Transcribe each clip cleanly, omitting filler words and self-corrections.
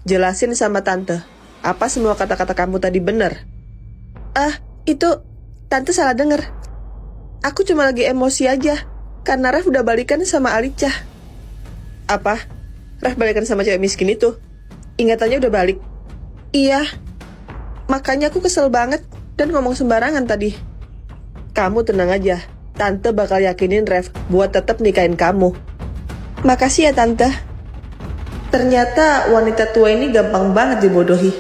Jelasin sama tante, apa semua kata-kata kamu tadi benar? Itu tante salah denger. Aku cuma lagi emosi aja, karena Ref udah balikan sama Alicah. Apa? Ref balikan sama cewek miskin itu? Ingatannya udah balik? Iya, makanya aku kesel banget dan ngomong sembarangan tadi. Kamu tenang aja, tante bakal yakinin Ref buat tetap nikahin kamu. Makasih ya tante. Ternyata wanita tua ini gampang banget dibodohi.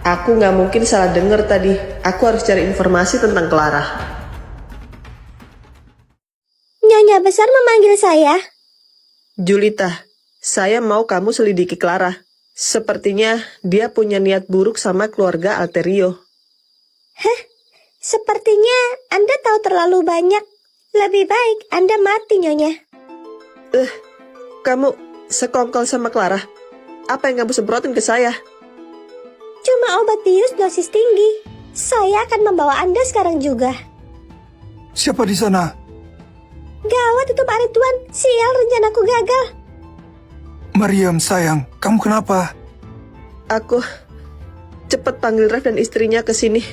Aku nggak mungkin salah denger tadi. Aku harus cari informasi tentang Clara. Nyonya besar memanggil saya. Julita, saya mau kamu selidiki Clara. Sepertinya dia punya niat buruk sama keluarga Alterio. Sepertinya Anda tahu terlalu banyak. Lebih baik Anda mati, Nyonya. Kamu sekongkol sama Clara. Apa yang kamu semprotin ke saya? Cuma obat bius dosis tinggi. Saya akan membawa Anda sekarang juga. Siapa di sana? Gawat itu Pak Ridwan. Sial, rencanaku gagal. Mariam, sayang, kamu kenapa? Aku cepet panggil Ref dan istrinya ke sini.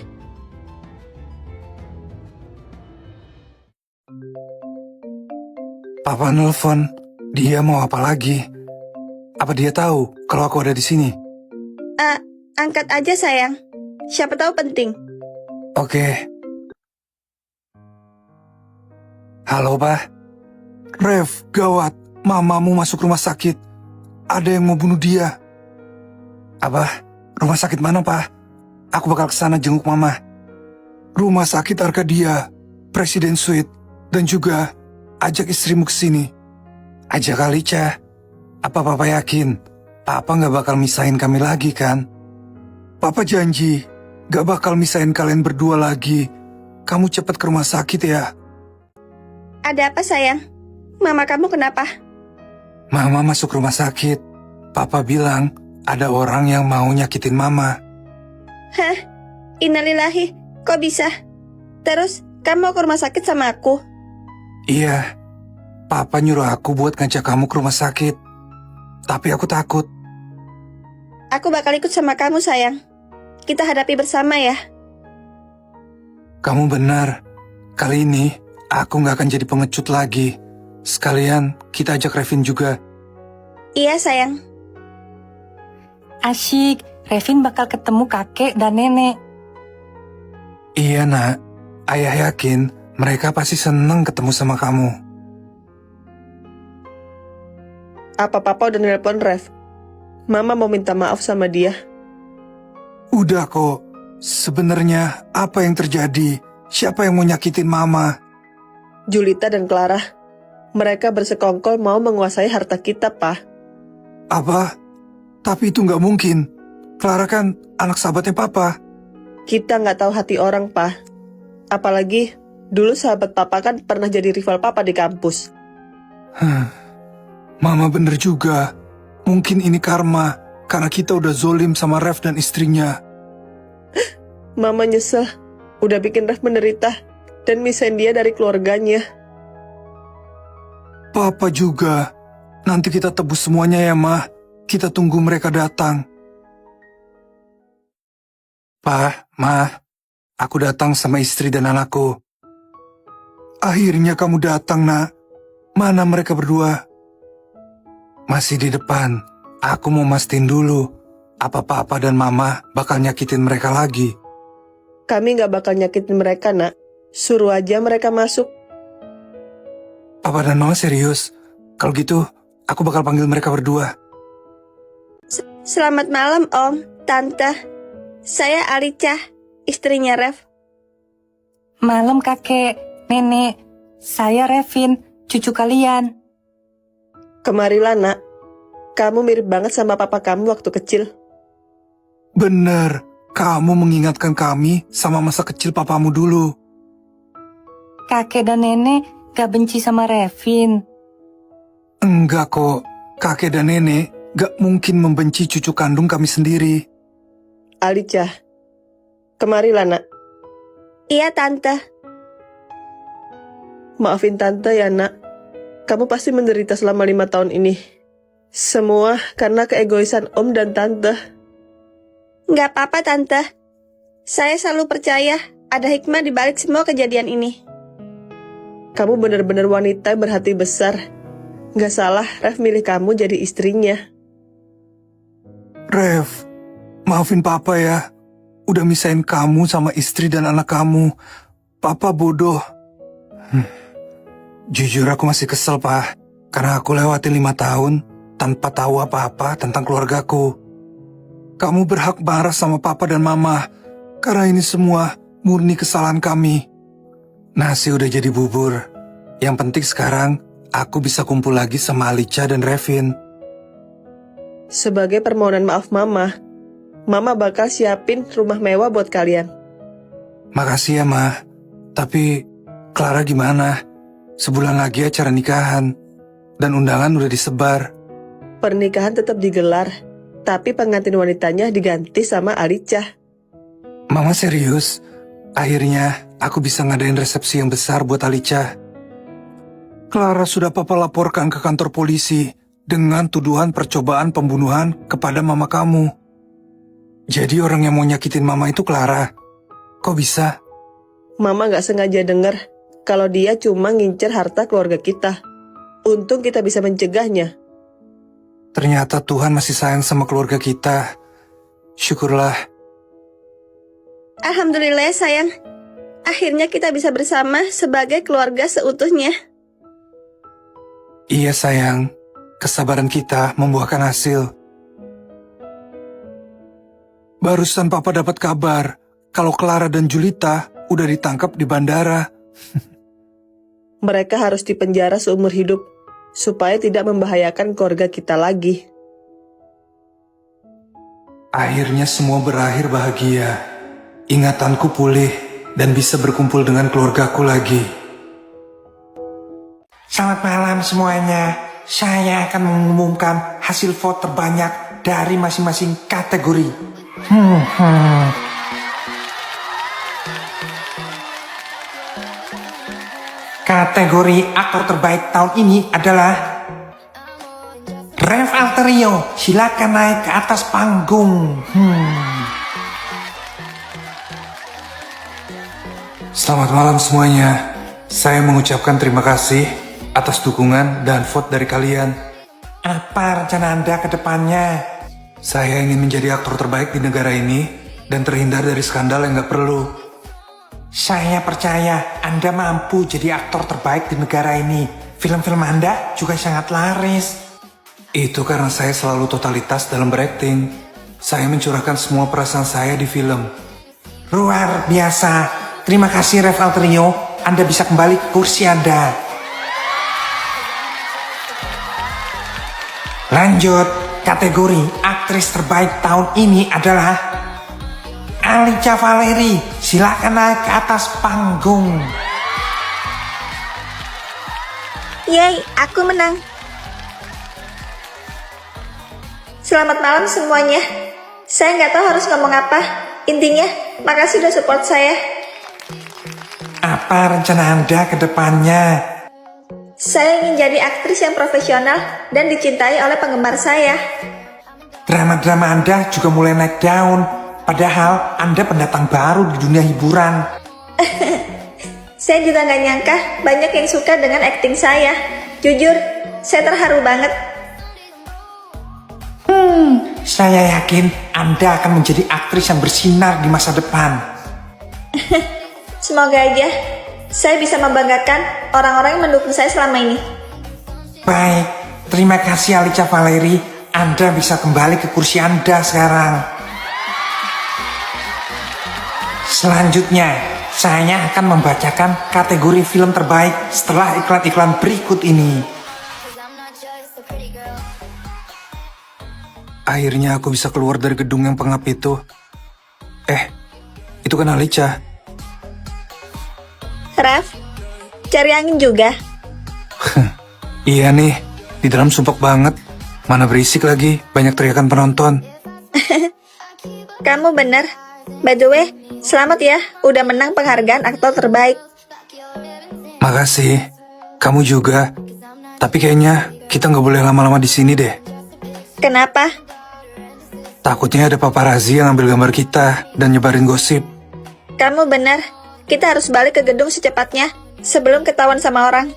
Papa nelfon. Dia mau apa lagi? Apa dia tahu kalau aku ada di sini? Angkat aja sayang. Siapa tahu penting. Oke. Halo, Pak. Rev, gawat. Mamamu masuk rumah sakit. Ada yang mau bunuh dia. Apa? Rumah sakit mana, Pak? Aku bakal kesana jenguk Mama. Rumah sakit Arcadia, Presiden Suite, dan juga ajak istrimu ke sini. Ajak Alicia. Apa Papa yakin Papa gak bakal misahin kami lagi kan? Papa janji gak bakal misahin kalian berdua lagi. Kamu cepat ke rumah sakit ya. Ada apa sayang? Mama kamu kenapa? Mama masuk rumah sakit. Papa bilang ada orang yang mau nyakitin Mama. Hah? Innalillahi, kok bisa? Terus, kamu mau ke rumah sakit sama aku? Iya, Papa nyuruh aku buat ngajak kamu ke rumah sakit. Tapi aku takut. Aku bakal ikut sama kamu sayang. Kita hadapi bersama ya. Kamu benar. Kali ini aku gak akan jadi pengecut lagi. Sekalian kita ajak Revin juga. Iya sayang. Asyik, Revin bakal ketemu kakek dan nenek. Iya nak, ayah yakin mereka pasti seneng ketemu sama kamu. Apa Papa udah nelpon Ref? Mama mau minta maaf sama dia. Udah kok, sebenarnya apa yang terjadi? Siapa yang mau nyakitin Mama? Julita dan Clara. Mereka bersekongkol mau menguasai harta kita, Pa. Apa? Tapi itu gak mungkin. Clara kan anak sahabatnya Papa. Kita nggak tahu hati orang, Pa. Apalagi dulu sahabat Papa kan pernah jadi rival Papa di kampus. Mama bener juga. Mungkin ini karma karena kita udah zolim sama Rev dan istrinya. Mama nyesel udah bikin Ref menderita dan misahin dia dari keluarganya. Papa juga. Nanti kita tebus semuanya ya, Ma. Kita tunggu mereka datang. Pa, Ma, aku datang sama istri dan anakku. Akhirnya kamu datang, Nak. Mana mereka berdua? Masih di depan. Aku mau mastiin dulu. Apa Papa dan Mama bakal nyakitin mereka lagi? Kami nggak bakal nyakitin mereka, Nak. Suruh aja mereka masuk. Papa dan Mama serius? Kalau gitu, aku bakal panggil mereka berdua. Selamat malam Om, Tante. Saya Alicia, istrinya Rev. Malam kakek, nenek. Saya Revin, cucu kalian. Kemarilah, Nak. Kamu mirip banget sama papa kamu waktu kecil. Bener, kamu mengingatkan kami sama masa kecil papamu dulu. Kakek dan nenek gak benci sama Revin. Enggak kok, kakek dan nenek gak mungkin membenci cucu kandung kami sendiri. Alicia, kemarilah, Nak. Iya Tante. Maafin Tante ya, Nak. Kamu pasti menderita selama 5 tahun ini. Semua karena keegoisan Om dan Tante. Nggak apa-apa, Tante. Saya selalu percaya ada hikmah di balik semua kejadian ini. Kamu benar-benar wanita yang berhati besar. Nggak salah Ref milih kamu jadi istrinya. Ref, maafin Papa ya. Udah misahin kamu sama istri dan anak kamu. Papa bodoh. Jujur aku masih kesel, Pak. Karena aku lewatin 5 tahun tanpa tahu apa-apa tentang keluargaku. Kamu berhak marah sama Papa dan Mama. Karena ini semua murni kesalahan kami. Nasi udah jadi bubur. Yang penting sekarang aku bisa kumpul lagi sama Alicia dan Revin. Sebagai permohonan maaf Mama, Mama bakal siapin rumah mewah buat kalian. Makasih ya, Ma. Tapi Clara gimana? Sebulan lagi acara nikahan. Dan undangan udah disebar. Pernikahan tetap digelar, tapi pengantin wanitanya diganti sama Alicia. Mama serius? Akhirnya aku bisa ngadain resepsi yang besar buat Alicia. Clara sudah Papa laporkan ke kantor polisi dengan tuduhan percobaan pembunuhan kepada mama kamu. Jadi orang yang mau nyakitin mama itu Clara. Kok bisa? Mama gak sengaja dengar kalau dia cuma ngincer harta keluarga kita. Untung kita bisa mencegahnya. Ternyata Tuhan masih sayang sama keluarga kita. Syukurlah. Alhamdulillah, sayang. Akhirnya kita bisa bersama sebagai keluarga seutuhnya. Iya sayang, kesabaran kita membuahkan hasil. Barusan Papa dapat kabar kalau Clara dan Julita udah ditangkap di bandara. Mereka harus dipenjara seumur hidup, supaya tidak membahayakan keluarga kita lagi. Akhirnya semua berakhir bahagia. Ingatanku pulih dan bisa berkumpul dengan keluargaku lagi. Selamat malam semuanya. Saya akan mengumumkan hasil vote terbanyak dari masing-masing kategori. Kategori aktor terbaik tahun ini adalah Rev Alterio. Silakan naik ke atas panggung. Selamat malam semuanya. Saya mengucapkan terima kasih atas dukungan dan vote dari kalian. Apa rencana Anda ke depannya? Saya ingin menjadi aktor terbaik di negara ini dan terhindar dari skandal yang gak perlu. Saya percaya Anda mampu jadi aktor terbaik di negara ini. Film-film Anda juga sangat laris. Itu karena saya selalu totalitas dalam berakting. Saya mencurahkan semua perasaan saya di film. Luar biasa. Terima kasih Rev Alterio. Anda bisa kembali ke kursi Anda. Lanjut, kategori aktris terbaik tahun ini adalah Alicia Valeri. Silakan naik ke atas panggung. Yeay, aku menang. Selamat malam semuanya. Saya nggak tahu harus ngomong apa. Intinya, makasih udah support saya. Apa rencana Anda ke depannya? Saya ingin jadi aktris yang profesional dan dicintai oleh penggemar saya. Drama-drama Anda juga mulai naik daun. Padahal Anda pendatang baru di dunia hiburan. Saya juga nggak nyangka banyak yang suka dengan akting saya. Jujur, saya terharu banget. Saya yakin Anda akan menjadi aktris yang bersinar di masa depan. Semoga aja saya bisa membanggakan orang-orang yang mendukung saya selama ini. Baik, terima kasih Alicia Valeri. Anda bisa kembali ke kursi Anda sekarang. Selanjutnya, saya akan membacakan kategori film terbaik setelah iklan-iklan berikut ini. Akhirnya aku bisa keluar dari gedung yang pengap itu. Itu kan Alicia. Raf, cari angin juga. Iya nih, di dalam sumpek banget. Mana berisik lagi, banyak teriakan penonton. Kamu bener. By the way, selamat ya udah menang penghargaan aktor terbaik. Makasih, kamu juga. Tapi kayaknya kita nggak boleh lama-lama di sini deh. Kenapa? Takutnya ada paparazi yang ambil gambar kita dan nyebarin gosip. Kamu benar. Kita harus balik ke gedung secepatnya sebelum ketahuan sama orang.